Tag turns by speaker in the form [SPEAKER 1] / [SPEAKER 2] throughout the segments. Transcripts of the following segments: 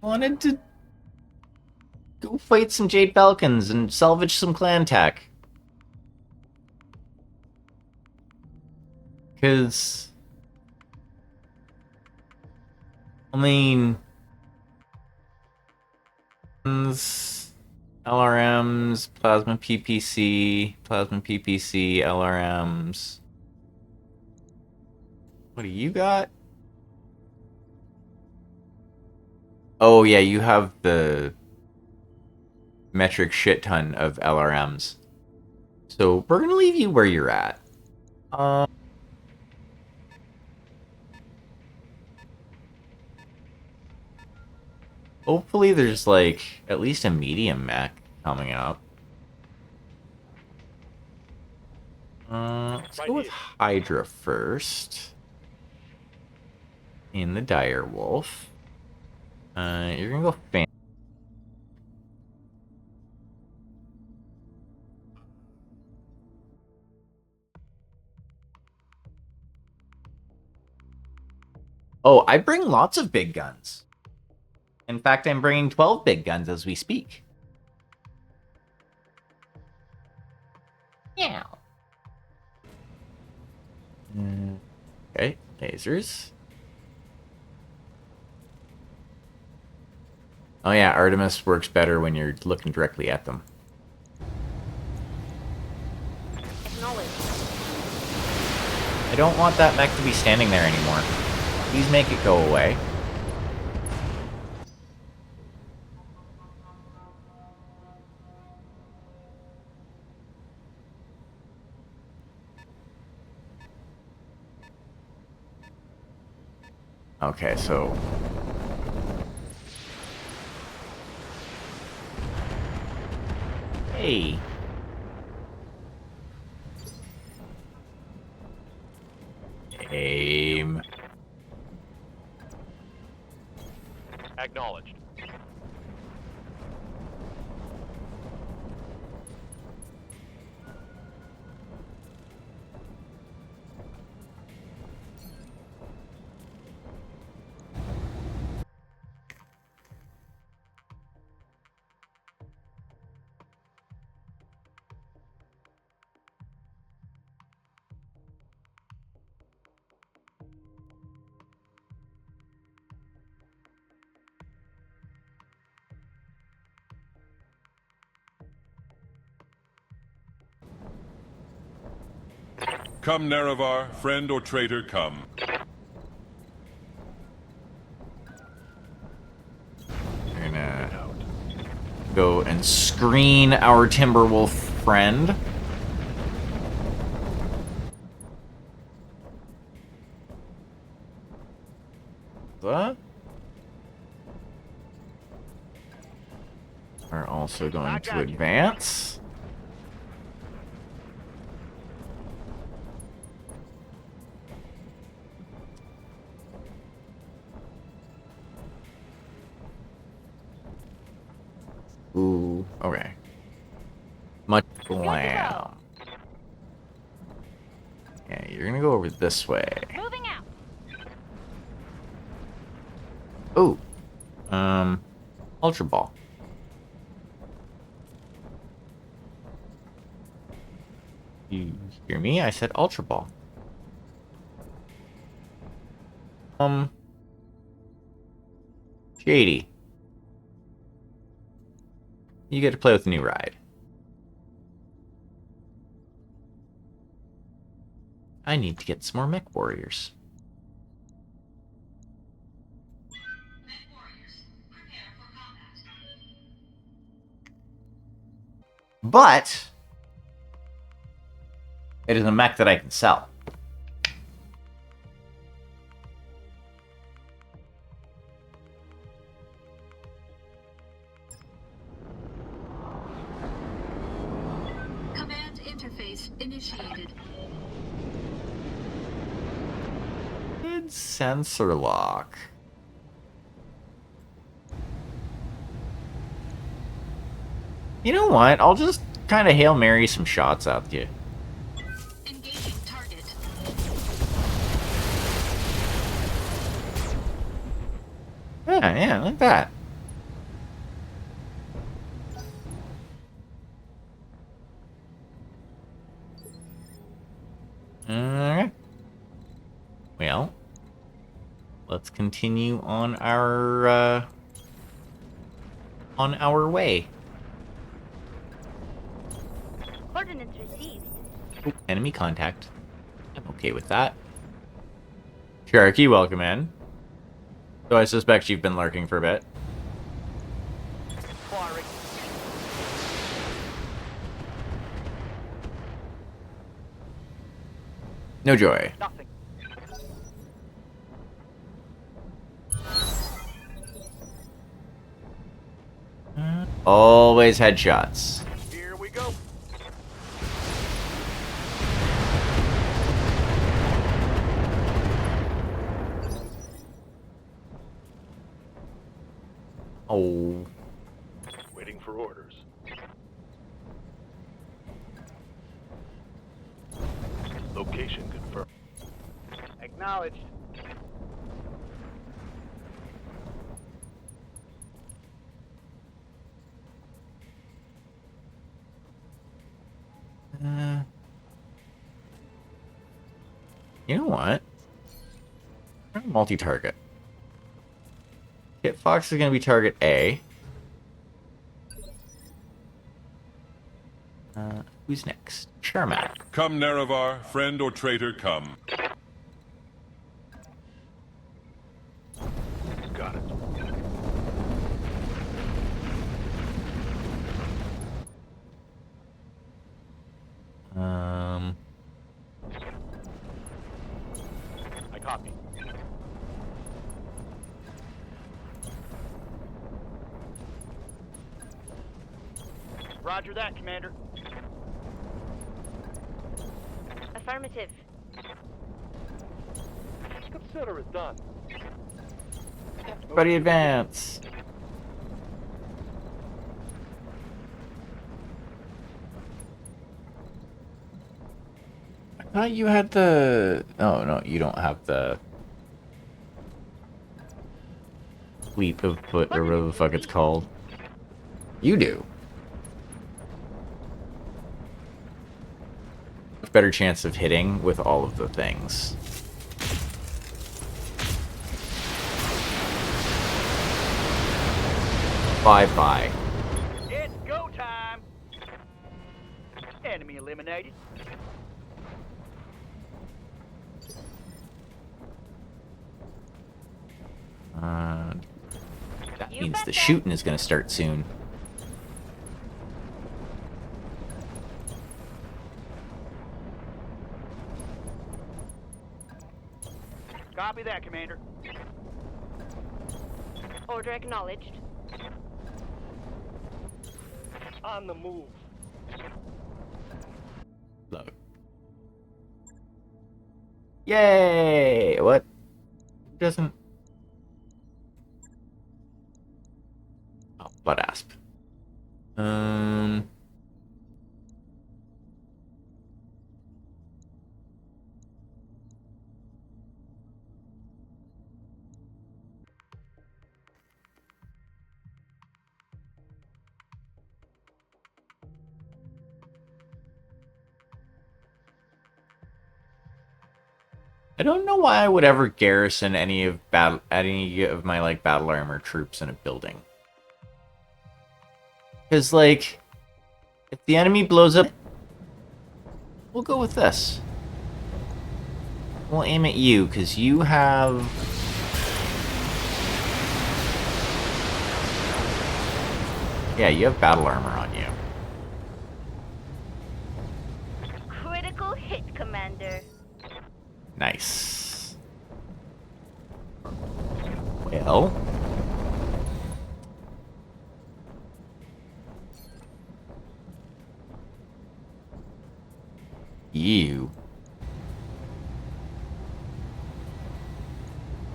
[SPEAKER 1] wanted to go fight some Jade Falcons and salvage some clan tech. Because, I mean, LRMs, Plasma PPC, LRMs. What do you got? Oh yeah, you have the metric shit ton of LRMs. So we're gonna leave you where you're at. Hopefully there's like at least a medium mech coming up. Let's go with Hydra first. In the Dire Wolf. You're gonna go fan. Oh, I bring lots of big guns. In fact, I'm bringing 12 big guns as we speak. Yeah. Okay, lasers. Oh yeah, Artemis works better when you're looking directly at them. I don't want that mech to be standing there anymore. Please make it go away. Okay, so... Hey! Aim.
[SPEAKER 2] Acknowledged.
[SPEAKER 3] Come, Nerevar, friend or traitor, come.
[SPEAKER 1] We're gonna go and screen our Timberwolf friend. What? We're also going to advance. Ooh, okay. Much glam. Yeah, you're gonna go over this way.
[SPEAKER 4] Moving out.
[SPEAKER 1] Ooh. Ultra Ball. You hear me? I said Ultra Ball. Shady. You get to play with the new ride. I need to get some more mech warriors.
[SPEAKER 5] Mech warriors, prepare for combat.
[SPEAKER 1] But it is a mech that I can sell.
[SPEAKER 5] Command interface initiated.
[SPEAKER 1] Good sensor lock. You know what? I'll just kind of Hail Mary some shots at you.
[SPEAKER 5] Engaging target.
[SPEAKER 1] Yeah, like that. let's continue on our way.
[SPEAKER 2] Coordinates received.
[SPEAKER 1] Oh, enemy contact. I'm okay with that. Sharky, welcome in. So I suspect you've been lurking for a bit.
[SPEAKER 4] Firing.
[SPEAKER 1] No joy.
[SPEAKER 4] Nothing.
[SPEAKER 1] Always headshots.
[SPEAKER 4] Here we go.
[SPEAKER 1] Oh.
[SPEAKER 4] Waiting for orders. Location confirmed. Acknowledged.
[SPEAKER 1] You know what? Multi-target. Hit Fox is going to be target A. Who's next? Sherman.
[SPEAKER 3] Come, Nerevar, friend or traitor, come.
[SPEAKER 4] Got it. I copy. Roger that, Commander.
[SPEAKER 2] Affirmative.
[SPEAKER 4] Consider it done.
[SPEAKER 1] Everybody advance. I thought you had the... Oh, no, you don't have the... Fleet of foot, or whatever the fuck it's called. You do. Better chance of hitting with all of the things. Bye-bye.
[SPEAKER 4] It's go time. Enemy eliminated.
[SPEAKER 1] That means the shooting is going to start soon.
[SPEAKER 4] Copy that, Commander.
[SPEAKER 2] Order acknowledged.
[SPEAKER 4] On the move.
[SPEAKER 1] Load. Yay! What? Doesn't... Oh, Blood Asp. I don't know why I would ever garrison any of my like battle armor troops in a building. Because like, if the enemy blows up, we'll go with this. We'll aim at you because you have. Yeah, you have battle armor on you.
[SPEAKER 2] Critical hit, Commander.
[SPEAKER 1] Nice. Well. You.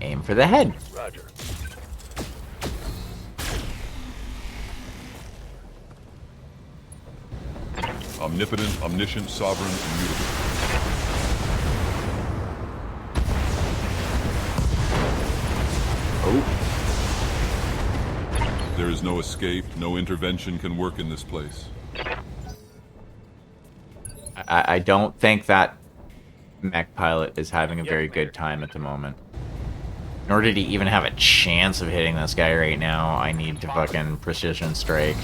[SPEAKER 1] Aim for the head.
[SPEAKER 4] Roger.
[SPEAKER 3] Omnipotent, omniscient, sovereign, immutable.
[SPEAKER 1] Oh.
[SPEAKER 3] There is no escape, no intervention can work in this place.
[SPEAKER 1] I don't think that mech pilot is having a very good time at the moment. In order to even have a chance of hitting this guy right now, I need to fucking precision strike.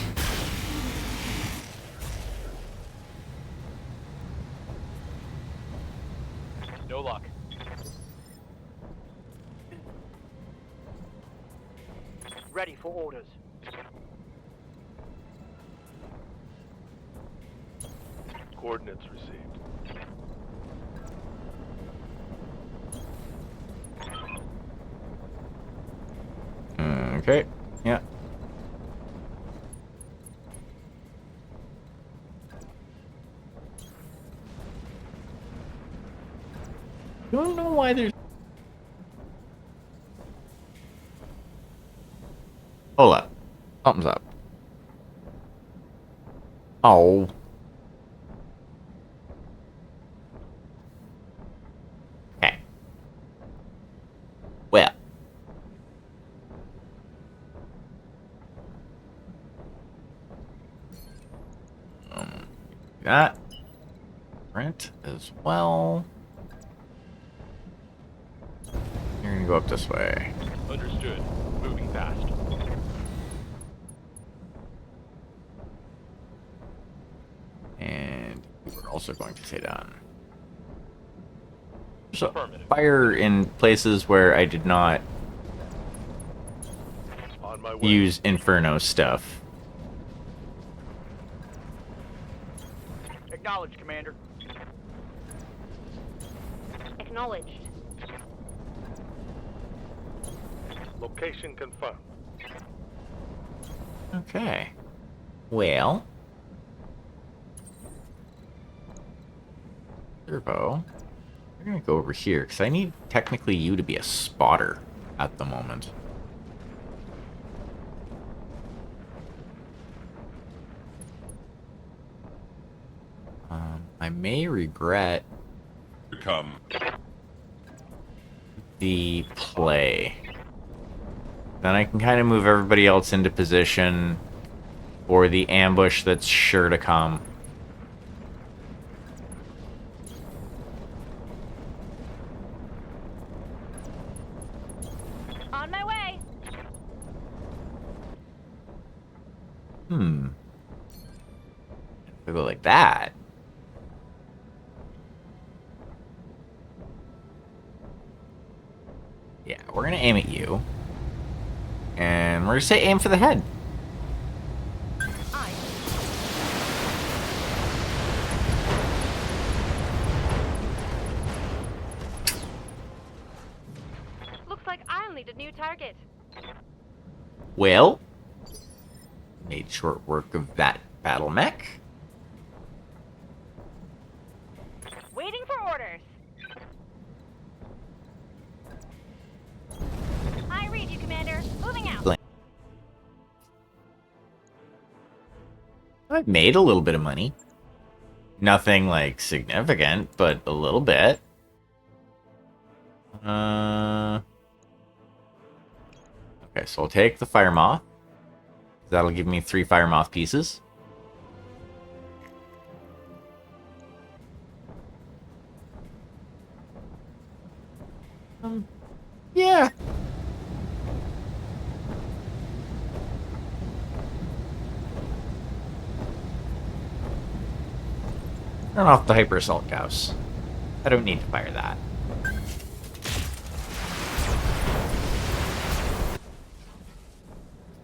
[SPEAKER 4] No luck. Ready for orders.
[SPEAKER 3] Coordinates received.
[SPEAKER 1] Okay. Yeah. Don't know why there's... Hold up. Something's up. Oh. Okay. Well. That. Rent as well. You're gonna go up this way.
[SPEAKER 4] Understood. Moving fast.
[SPEAKER 1] And we're also going to stay down. So,
[SPEAKER 4] Affirmative.
[SPEAKER 1] fire in places where I did not
[SPEAKER 3] On my way.
[SPEAKER 1] use Inferno stuff.
[SPEAKER 4] Acknowledged, Commander.
[SPEAKER 2] Acknowledged.
[SPEAKER 3] Location confirmed.
[SPEAKER 1] Okay. Well. Servo. We're gonna go over here, because I need technically you to be a spotter at the moment. I may regret
[SPEAKER 3] Come.
[SPEAKER 1] the play. Then I can kind of move everybody else into position for the ambush that's sure to come.
[SPEAKER 2] On my way.
[SPEAKER 1] If I go like that. Yeah, we're gonna aim at you. And we're gonna say aim for the head.
[SPEAKER 2] Aye. Looks like I'll need a new target.
[SPEAKER 1] Well, made short work of that battle mech.
[SPEAKER 2] Waiting for orders. I read you, Commander. Moving out.
[SPEAKER 1] I've made a little bit of money. Nothing like significant, but a little bit. Okay, so I'll take the fire moth. That'll give me 3 fire moth pieces. Yeah. Turn off the hyper assault gauss. I don't need to fire that.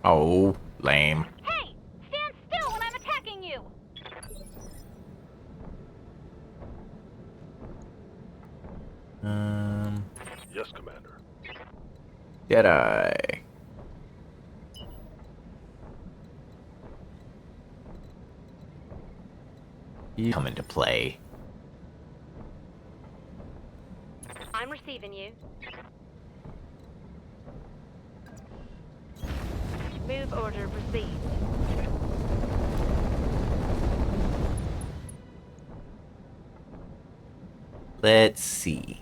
[SPEAKER 1] Oh, lame.
[SPEAKER 2] Hey! Stand still when I'm attacking you!
[SPEAKER 3] Yes, Commander.
[SPEAKER 1] Jedi. You come into play.
[SPEAKER 2] I'm receiving you. Move order received.
[SPEAKER 1] Let's see.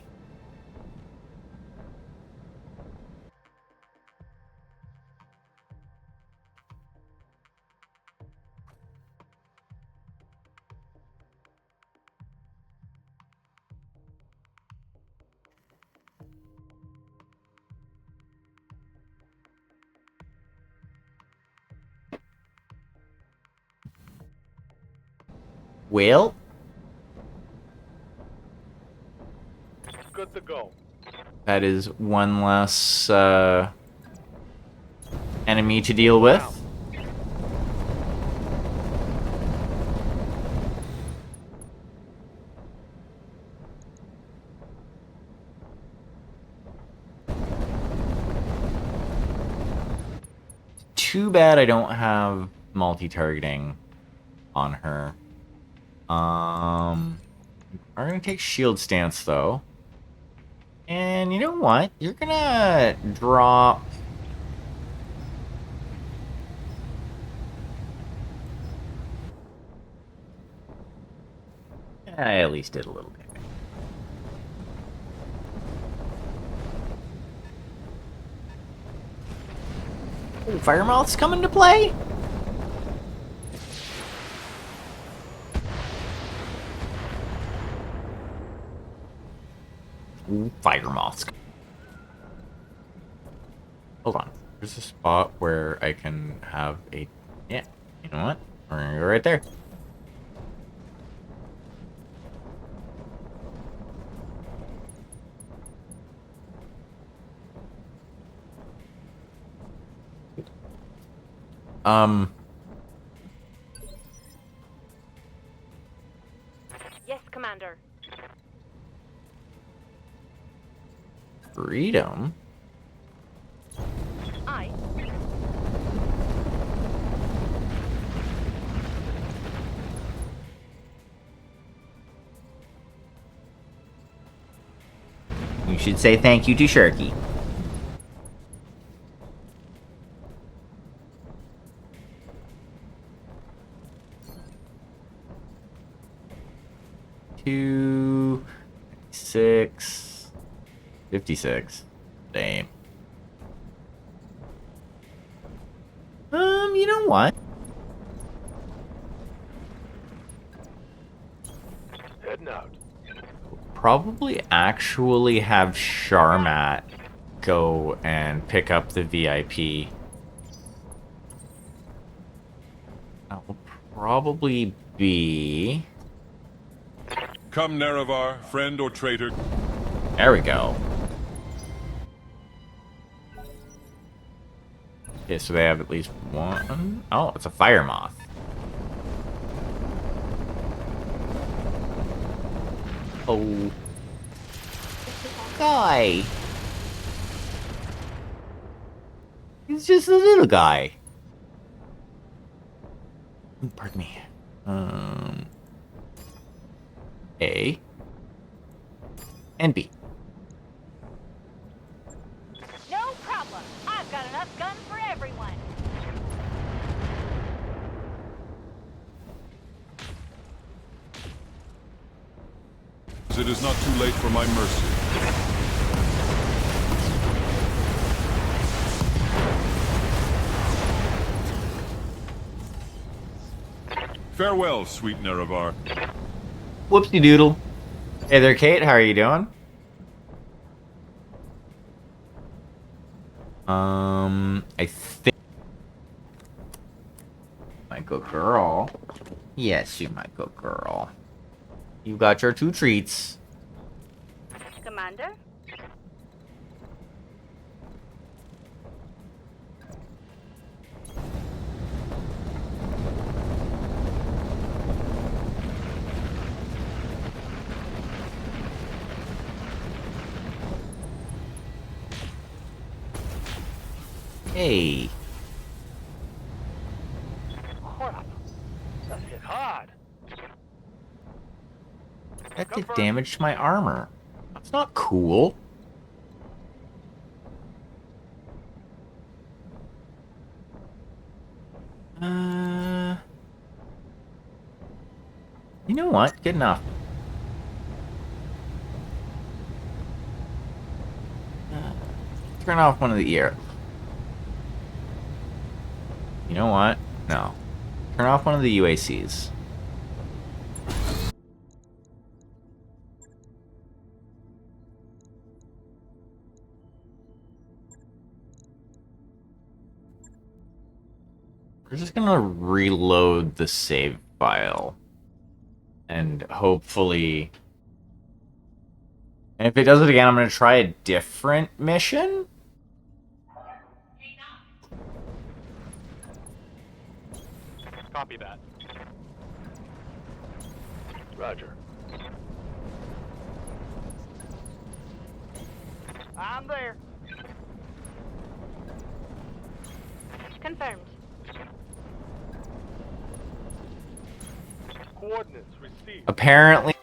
[SPEAKER 1] Well,
[SPEAKER 4] Good to go.
[SPEAKER 1] that is one less enemy to deal with. Too bad I don't have multi-targeting on her. We're gonna take shield stance though. And you know what? You're gonna drop... I at least did a little bit. Ooh, Firemouth's coming to play? Ooh, Firemoth's. Hold on. There's a spot where I can have a... Yeah, you know what? We're gonna go right there.
[SPEAKER 2] Yes, Commander.
[SPEAKER 1] Freedom?
[SPEAKER 2] Aye.
[SPEAKER 1] You should say thank you to Sharky. Two, 6, 56. Damn. You know what?
[SPEAKER 4] Heading out.
[SPEAKER 1] Probably actually have Sharmat go and pick up the VIP. That will probably be...
[SPEAKER 3] Come, Nerevar, friend or traitor.
[SPEAKER 1] There we go. Okay, so they have at least one... Oh, it's a fire moth. Oh. Guy. He's just a little guy. Pardon me. A. And B.
[SPEAKER 2] No problem. I've got enough guns for everyone.
[SPEAKER 3] It is not too late for my mercy. Farewell, sweet Nerevar.
[SPEAKER 1] Whoopsie doodle. Hey there, Kate. How are you doing? I think... My good girl. Yes, you my good girl. You got your 2 treats.
[SPEAKER 2] Commander?
[SPEAKER 1] Hey.
[SPEAKER 4] Crap. That hit hard.
[SPEAKER 1] That did damage to my armor. That's not cool. You know what? Good enough. Turn off one of the ear. You know what? No. Turn off one of the UACs. We're just gonna reload the save file. And hopefully... And if it does it again, I'm going to try a different mission?
[SPEAKER 4] Copy that. Roger.
[SPEAKER 2] I'm there. Confirmed.
[SPEAKER 4] Coordinates received.
[SPEAKER 1] Apparently...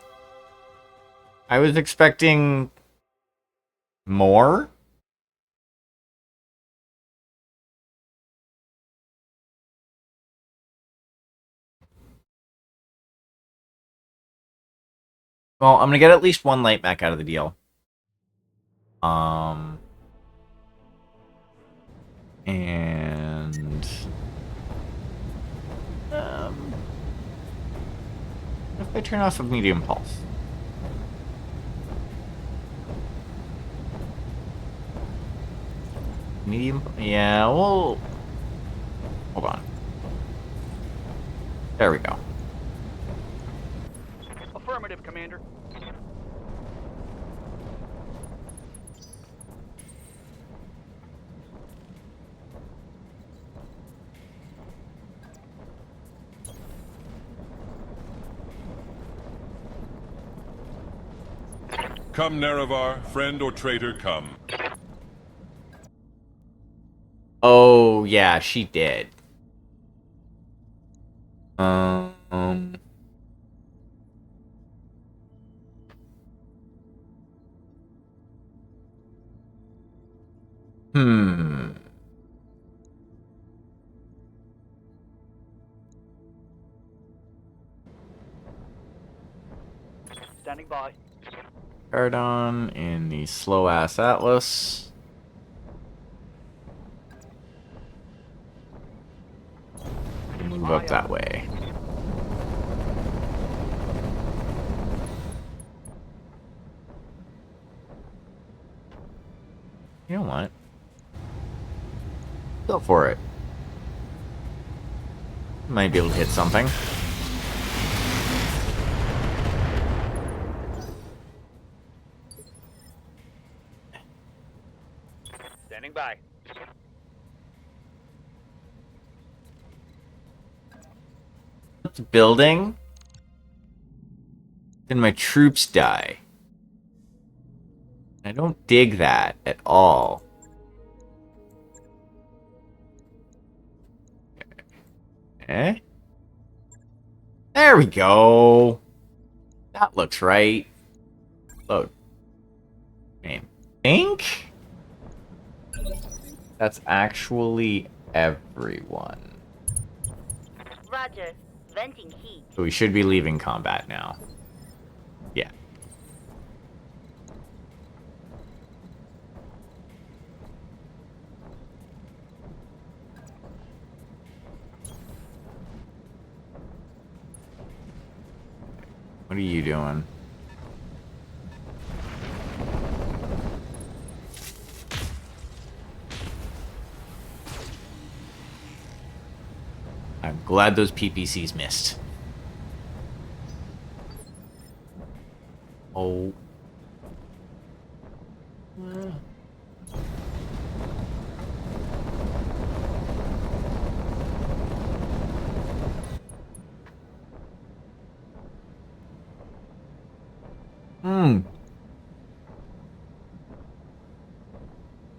[SPEAKER 1] I was expecting... more? Well, I'm gonna get at least one light back out of the deal. And... If I turn off a medium pulse. Medium... Yeah, well... Hold on. There we go.
[SPEAKER 4] Affirmative, Commander.
[SPEAKER 3] Come, Nerevar, friend or traitor, come.
[SPEAKER 1] Oh, yeah, she did. Hmm.
[SPEAKER 4] Standing by.
[SPEAKER 1] Cardon in the slow-ass Atlas. Move up that way. You know what? Go for it. Might be able to hit something.
[SPEAKER 4] Standing by.
[SPEAKER 1] It's building. Then my troops die. I don't dig that at all. Eh? There we go. That looks right. Load. I think that's actually everyone.
[SPEAKER 2] Roger. Venting heat.
[SPEAKER 1] So we should be leaving combat now. Yeah. What are you doing? I'm glad those PPCs missed. Oh.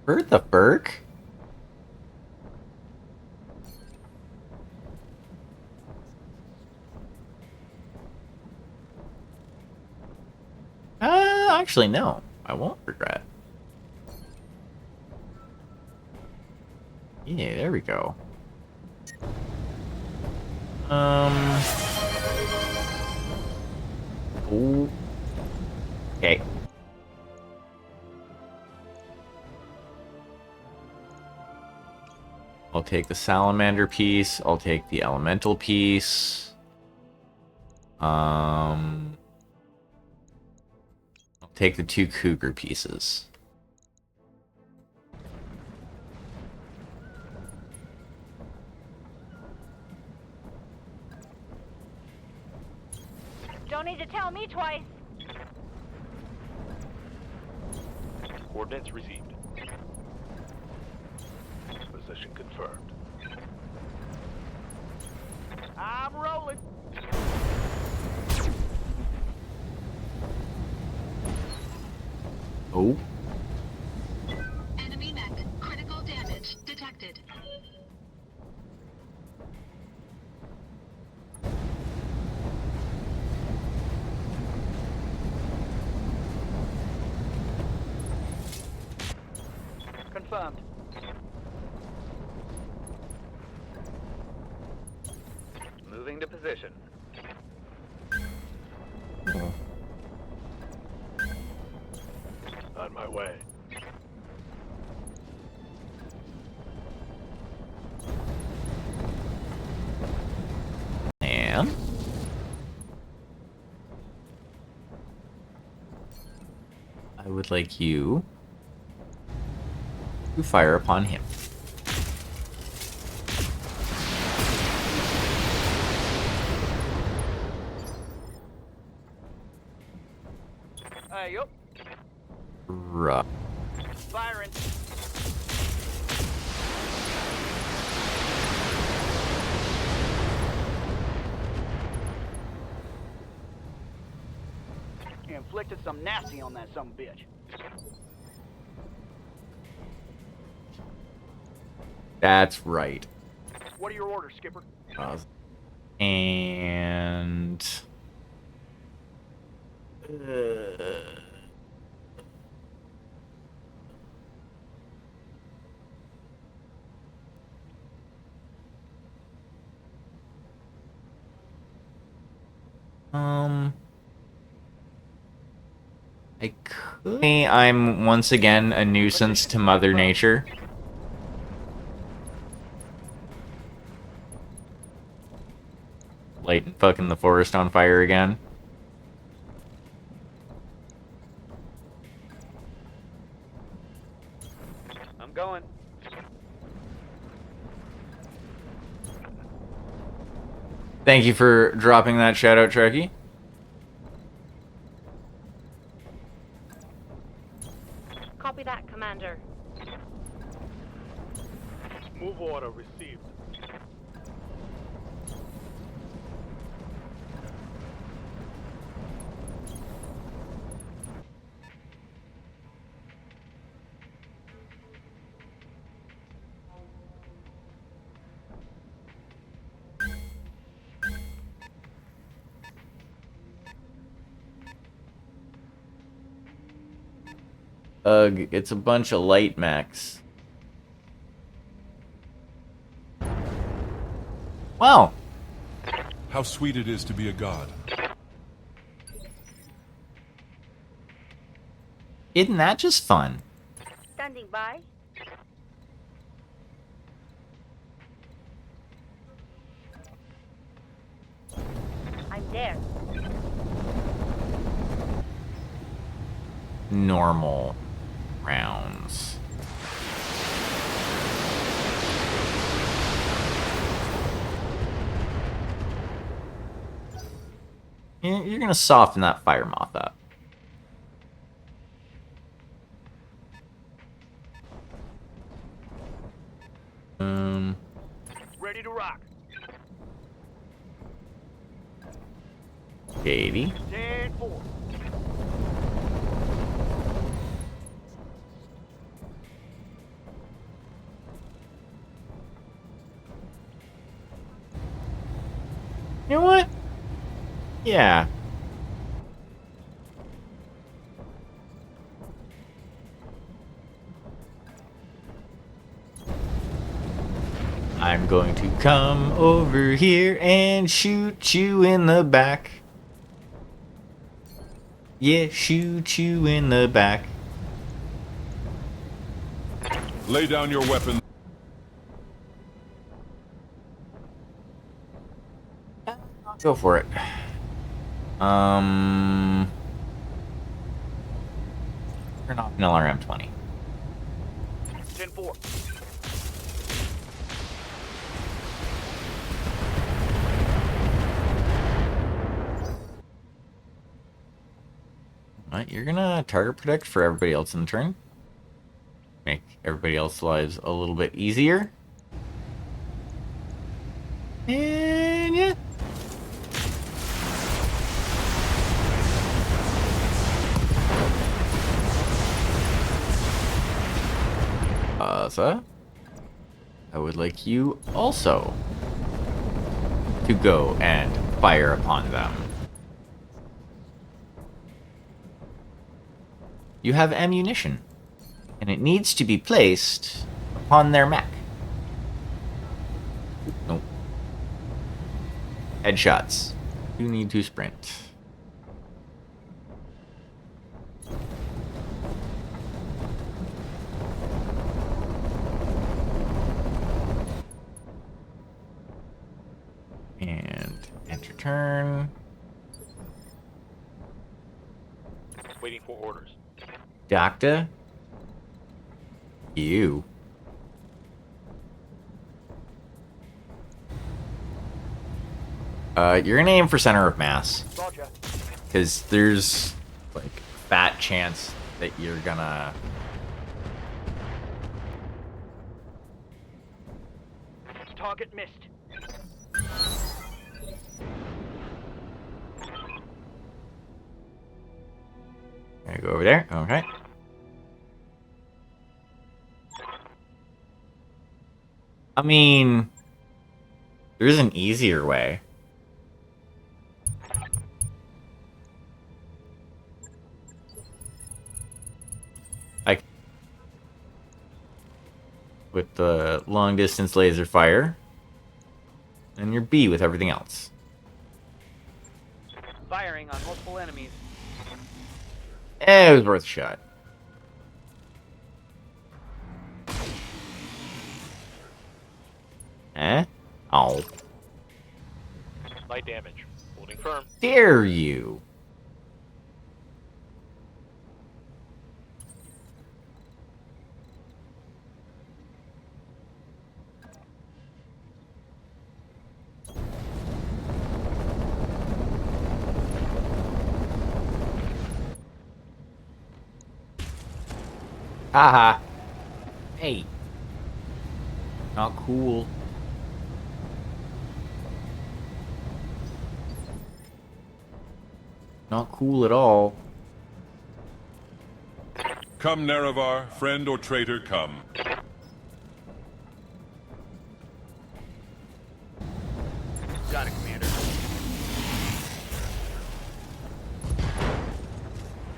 [SPEAKER 1] Bird the Burk? Actually, no. I won't regret. Yeah, there we go. Ooh. Okay. I'll take the salamander piece. I'll take the elemental piece. I'll take the 2 cougar pieces.
[SPEAKER 2] Don't need to tell me twice.
[SPEAKER 4] Coordinates received. Position confirmed. I'm rolling.
[SPEAKER 1] Oh.
[SPEAKER 5] Enemy mech. Critical damage detected.
[SPEAKER 4] Confirmed. Moving to position. On my way.
[SPEAKER 1] And I would like you to fire upon him.
[SPEAKER 4] Hey, yup.
[SPEAKER 1] Right.
[SPEAKER 4] Firing. Inflicted some nasty on that some bitch.
[SPEAKER 1] That's right.
[SPEAKER 4] What are your orders, Skipper?
[SPEAKER 1] And I could. I'm once again a nuisance to Mother Nature. Lighting fucking the forest on fire again.
[SPEAKER 4] I'm going.
[SPEAKER 1] Thank you for dropping that shout out, Trekkie.
[SPEAKER 2] Copy that, Commander.
[SPEAKER 4] Move order received.
[SPEAKER 1] Ugh, it's a bunch of light mechs. Wow.
[SPEAKER 3] How sweet it is to be a god.
[SPEAKER 1] Isn't that just fun?
[SPEAKER 2] Standing by. I'm there.
[SPEAKER 1] Normal rounds. You're gonna soften that fire moth up.
[SPEAKER 4] Ready to rock.
[SPEAKER 1] 80.
[SPEAKER 4] 10-4.
[SPEAKER 1] You know what? Yeah. I'm going to come over here and shoot you in the back. Yeah, shoot you in the back.
[SPEAKER 3] Lay down your weapon.
[SPEAKER 1] Go for it. Turn off an LRM 20.
[SPEAKER 4] 10-4.
[SPEAKER 1] You're gonna target protect for everybody else in the turn. Make everybody else's lives a little bit easier. And yeah. So I would like you also to go and fire upon them. You have ammunition, and it needs to be placed upon their mech. Nope. Headshots. You need to sprint. And enter turn.
[SPEAKER 4] Waiting for orders.
[SPEAKER 1] Doctor? You. You're gonna aim for center of mass.
[SPEAKER 4] Roger.
[SPEAKER 1] Because there's, like, fat chance that you're gonna...
[SPEAKER 4] Target missed.
[SPEAKER 1] Gonna go over there. Okay. I mean, there's an easier way. Like, with the long distance laser fire, and your B with everything else.
[SPEAKER 4] Firing on multiple enemies.
[SPEAKER 1] It was worth a shot. Eh? Oh.
[SPEAKER 4] Light damage. Holding firm.
[SPEAKER 1] Dare you? Haha. Hey. Not cool. Not cool at all.
[SPEAKER 3] Come, Nerevar, friend or traitor, come.
[SPEAKER 4] Got it, Commander.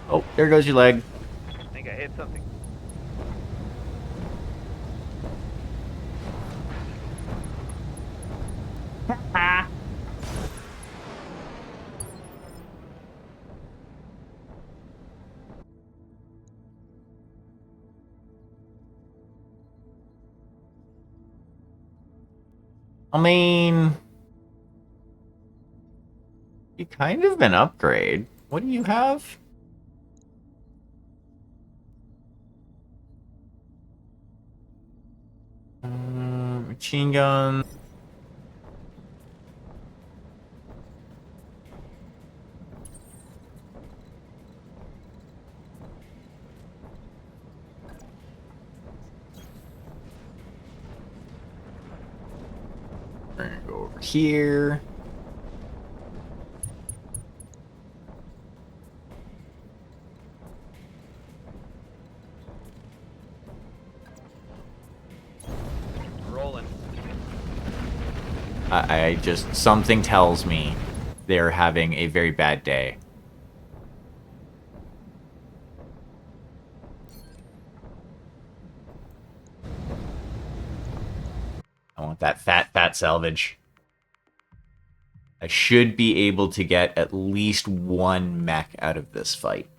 [SPEAKER 1] Oh, there goes your leg.
[SPEAKER 4] I think I hit something.
[SPEAKER 1] I mean, you kind of an upgrade. What do you have? Machine gun. We're gonna go over here.
[SPEAKER 4] Rolling.
[SPEAKER 1] I just, something tells me they're having a very bad day. I want that fat salvage. I should be able to get at least one mech out of this fight.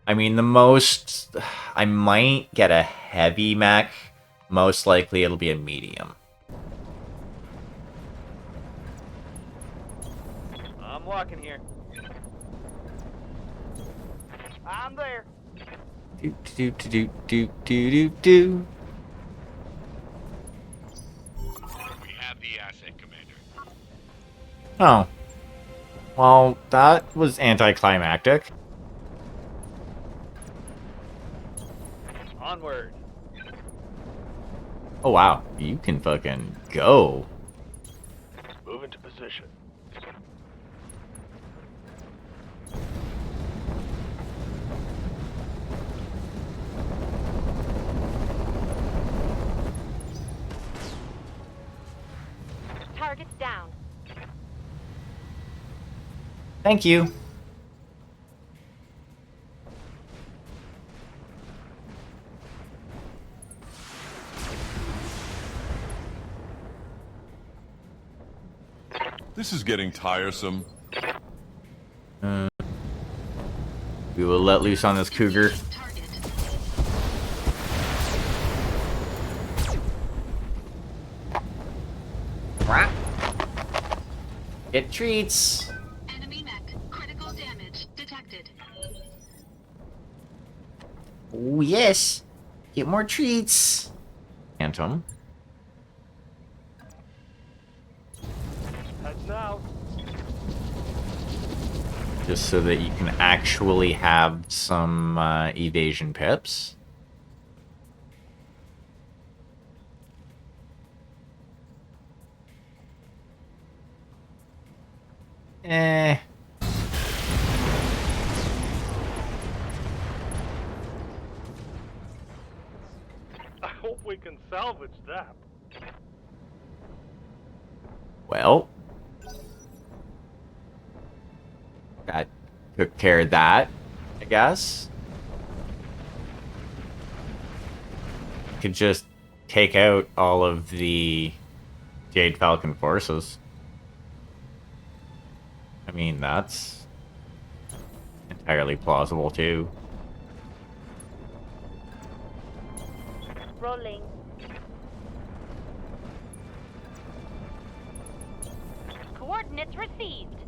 [SPEAKER 1] I mean, the most... I might get a heavy mech. Most likely it'll be a medium.
[SPEAKER 4] I'm walking here. I'm there.
[SPEAKER 1] Do do do do do do do.
[SPEAKER 6] We have the asset,
[SPEAKER 1] Oh. Well, that was anticlimactic.
[SPEAKER 4] Onward.
[SPEAKER 1] Oh wow, you can fucking go.
[SPEAKER 4] Move into position.
[SPEAKER 2] Target's down.
[SPEAKER 1] Thank you.
[SPEAKER 3] This is getting tiresome.
[SPEAKER 1] We will let loose on this cougar.
[SPEAKER 5] Target.
[SPEAKER 1] Get treats.
[SPEAKER 5] Enemy mech. Critical damage detected.
[SPEAKER 1] Oh yes. Get more treats. Phantom.
[SPEAKER 4] Heads out.
[SPEAKER 1] Just so that you can actually have some evasion pips. Eh.
[SPEAKER 4] I hope we can salvage that.
[SPEAKER 1] Well. That took care of that, I guess. Could just take out all of the Jade Falcon forces. I mean, that's entirely plausible too.
[SPEAKER 2] Rolling. Coordinates received.